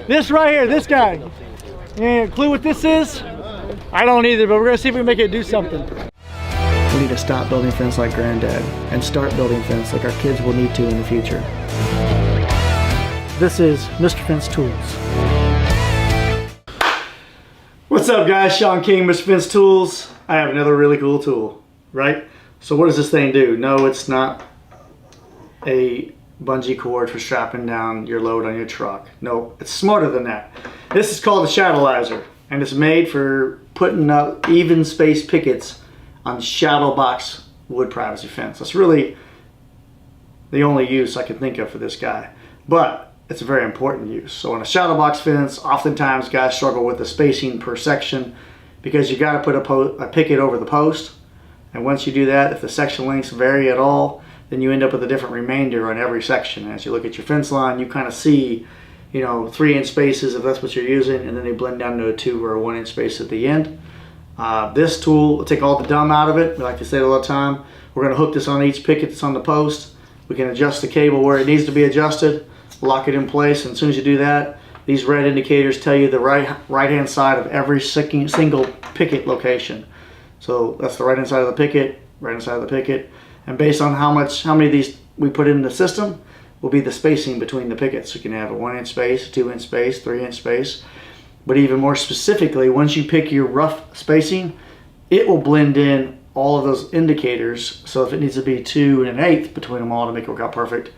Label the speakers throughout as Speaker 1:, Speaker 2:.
Speaker 1: This right here, this guy. Yeah, clue what this is? I don't either, but we're gonna see if we can make it do something. We need to stop building fence like Granddad and start building fence like our kids will need to in the future. This is Mr. Fence Tools. What's up guys, Shawn King, Mr. Fence Tools. I have another really cool tool, right? So what does this thing do? No, it's not a bungee cord for strapping down your load on your truck. No, it's smarter than that. This is called a Shadowlizer, and it's made for putting up even space pickets on shadow box wood privacy fence. That's really the only use I can think of for this guy, but it's a very important use. So on a shadow box fence, oftentimes guys struggle with the spacing per section because you got to put a picket over the post, and once you do that, if the section lengths vary at all, then you end up with a different remainder on every section. As you look at your fence line, you kind of see, 3-inch spaces if that's what you're using, and then they blend down to a 2 or a 1-inch space at the end. This tool will take all the dumb out of it. We like to say it all the time. We're going to hook this on each picket that's on the post. We can adjust the cable where it needs to be adjusted, lock it in place, and as soon as you do that, these red indicators tell you the right-hand side of every single picket location. So that's the right-hand side of the picket, right-hand side of the picket, and based on how many of these we put in the system will be the spacing between the pickets. You can have a 1-inch space, 2-inch space, 3-inch space. But even more specifically, once you pick your rough spacing, it will blend in all of those indicators. So if it needs to be 2 1/8 between them all to make it work out perfect,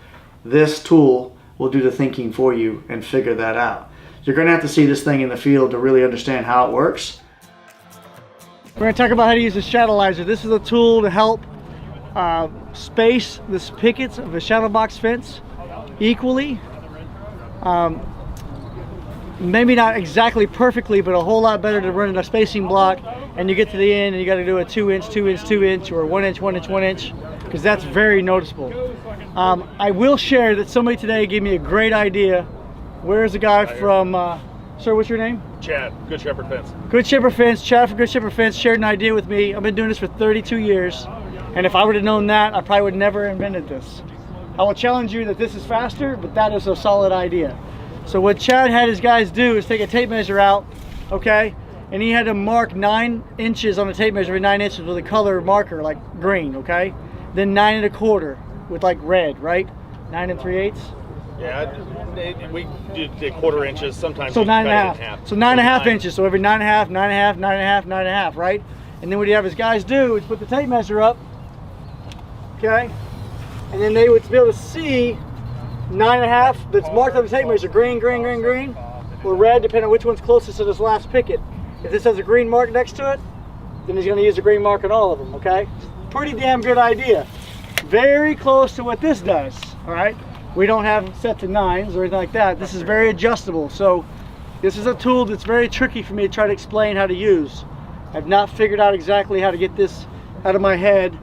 Speaker 1: this tool will do the thinking for you and figure that out. You're going to have to see this thing in the field to really understand how it works. We're going to talk about how to use the Shadowlizer. This is a tool to help space the pickets of a shadow box fence equally. Maybe not exactly perfectly, but a whole lot better than running a spacing block and you get to the end and you got to do a 2-inch, 2-inch, 2-inch, or 1-inch, 1-inch, 1-inch, because that's very noticeable. I will share that somebody today gave me a great idea. Where's a guy from, sir, what's your name?
Speaker 2: Chad, Good Shepherd Fence.
Speaker 1: Good Shepherd Fence, Chad from Good Shepherd Fence shared an idea with me. I've been doing this for 32 years. And if I would have known that, I probably would never have invented this. I will challenge you that this is faster, but that is a solid idea. So what Chad had his guys do is take a tape measure out, okay? And he had to mark 9 inches on the tape measure, 9 inches with a color marker, like green, okay? Then 9 1/4 with like red, right? 9 3/8.
Speaker 2: Yeah, we did 1/4 inches, sometimes.
Speaker 1: So 9 1/2. So 9 1/2 inches. So every 9 1/2, 9 1/2, 9 1/2, 9 1/2, right? And then what you have his guys do is put the tape measure up, okay? And then they would be able to see 9 1/2 that's marked on the tape measure, green, green, green, green, or red, depending on which one's closest to this last picket. If this has a green mark next to it, then he's going to use a green mark on all of them, okay? Pretty damn good idea. Very close to what this does, all right? We don't have set to 9s or anything like that. This is very adjustable. So this is a tool that's very tricky for me to try to explain how to use. I've not figured out exactly how to get this out of my head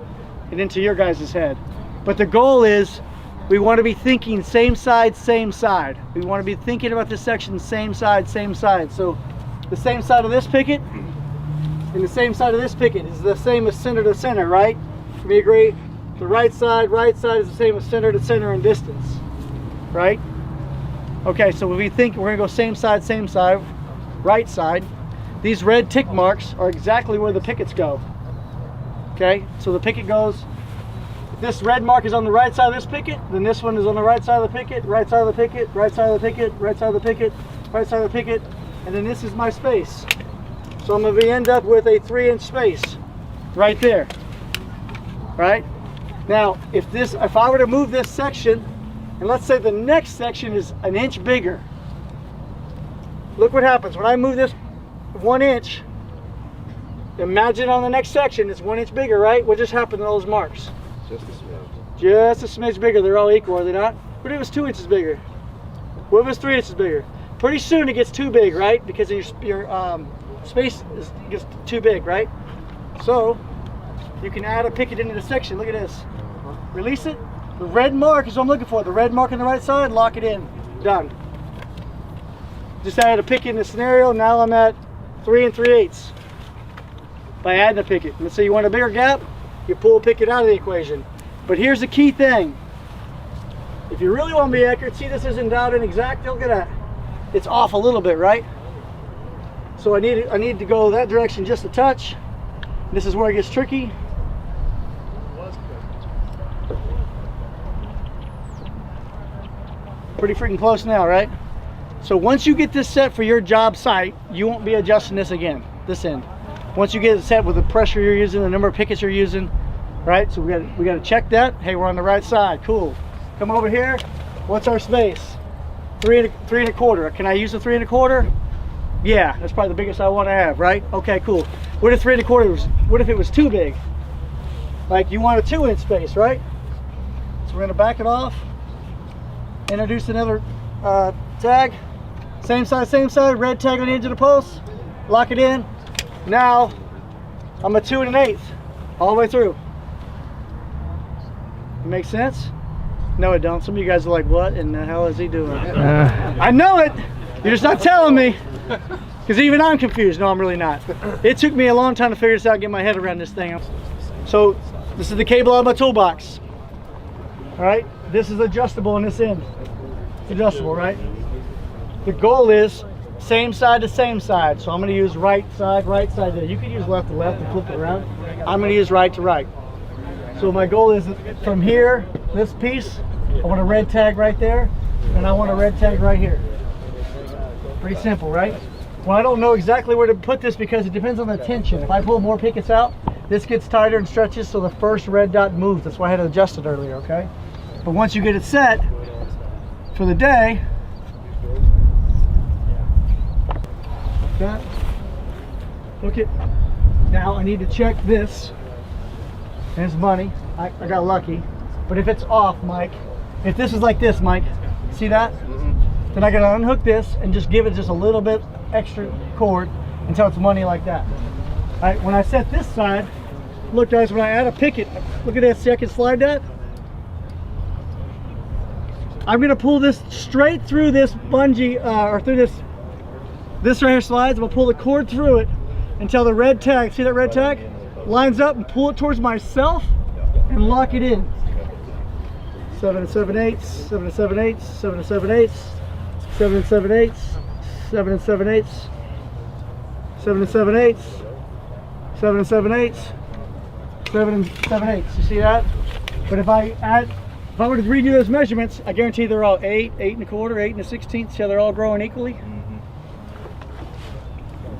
Speaker 1: and into your guys' head. But the goal is we want to be thinking same side, same side. We want to be thinking about this section same side, same side. So the same side of this picket and the same side of this picket is the same as center to center, right? Can we agree? The right side is the same as center to center in distance, right? Okay, so when we think we're going to go same side, right side, these red tick marks are exactly where the pickets go. Okay, so the picket goes, if this red mark is on the right side of this picket, then this one is on the right side of the picket, right side of the picket, right side of the picket, right side of the picket, right side of the picket, and then this is my space. So I'm going to end up with a 3-inch space right there, right? Now, if I were to move this section, and let's say the next section is 1 inch bigger, look what happens. When I move this 1 inch, imagine on the next section it's 1 inch bigger, right? What just happened to those marks?
Speaker 2: Just a smidge.
Speaker 1: Just a smidge bigger. They're all equal, are they not? What if it was 2 inches bigger? What if it was 3 inches bigger? Pretty soon it gets too big, right? Because your space gets too big, right? So you can add a picket into the section. Look at this. Release it. The red mark is what I'm looking for. The red mark on the right side, lock it in. Done. Just added a picket in the scenario. Now I'm at 3 3/8 by adding a picket. Let's say you want a bigger gap, you pull a picket out of the equation. But here's the key thing. If you really want to be accurate, see this isn't down and exact, look at that. it's off a little bit, right? So I need to go that direction just a touch. This is where it gets tricky. Pretty freaking close now, right? So once you get this set for your job site, you won't be adjusting this again, this end. Once you get it set with the pressure you're using, the number of pickets you're using, right? So we got to check that. Hey, we're on the right side. Cool. Come over here. What's our space? 3 1/4. Can I use a 3 1/4? Yeah, that's probably the biggest I want to have, right? Okay, cool. What if 3 1/4 was? What if it was too big? Like you want a 2-inch space, right? So we're gonna back it off. Introduce another tag. Same side. Red tag on the edge of the post. Lock it in. Now I'm a 2 1/8 all the way through. Make sense? No, it don't. Some of you guys are like, what in the hell is he doing? I know it. You're just not telling me. Because even I'm confused. No, I'm really not. It took me a long time to figure this out, get my head around this thing. So this is the cable out of my toolbox. All right. This is adjustable on this end. It's adjustable, right? The goal is same side to same side. So I'm going to use right side there. You can use left to left and flip it around. I'm going to use right to right. So my goal is from here, this piece, I want a red tag right there, and I want a red tag right here. Pretty simple, right? Well, I don't know exactly where to put this because it depends on the tension. If I pull more pickets out, this gets tighter and stretches, so the first red dot moves. That's why I had to adjust it earlier, okay? But once you get it set for the day, like that. Look it. Now I need to check this. There's money. I got lucky. But if it's off, Mike, if this is like this, Mike, see that? Then I gotta unhook this and just give it just a little bit extra cord until it's money like that. All right, when I set this side, look guys, when I add a picket, look at this, see I can slide that? I'm gonna pull this straight through this bungee, or through this right here slides. I'm gonna pull the cord through it until the red tag, see that red tag? Lines up and pull it towards myself and lock it in. 7 7/8, 7 7/8, 7 7/8, 7 7/8, 7 7/8, 7 7/8, 7 7/8, 7 7/8. You see that? But if I were to redo those measurements, I guarantee they're all 8, 8 1/4, 8 1/16. See how they're all growing equally?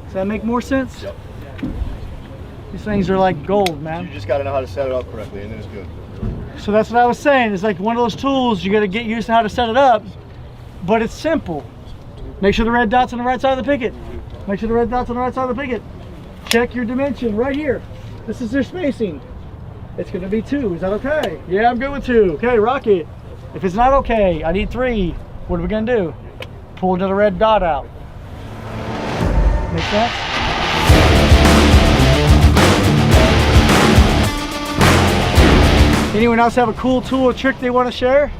Speaker 1: Does that make more sense?
Speaker 3: Yep.
Speaker 1: These things are like gold, man.
Speaker 3: You just got to know how to set it up correctly, and then it's good.
Speaker 1: So that's what I was saying. It's like one of those tools, you got to get used to how to set it up, but it's simple. Make sure the red dot's on the right side of the picket. Make sure the red dot's on the right side of the picket. Check your dimension right here. This is their spacing. It's going to be 2. Is that okay? Yeah, I'm good with 2. Okay, rock it. If it's not okay, I need 3. What are we going to do? Pull another red dot out. Make sense? Anyone else have a cool tool or trick they want to share?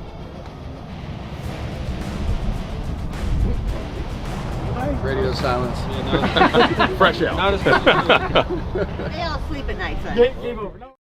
Speaker 4: Radio silence.
Speaker 2: Fresh out.
Speaker 5: They all sleep at night, son.
Speaker 1: Game over. No.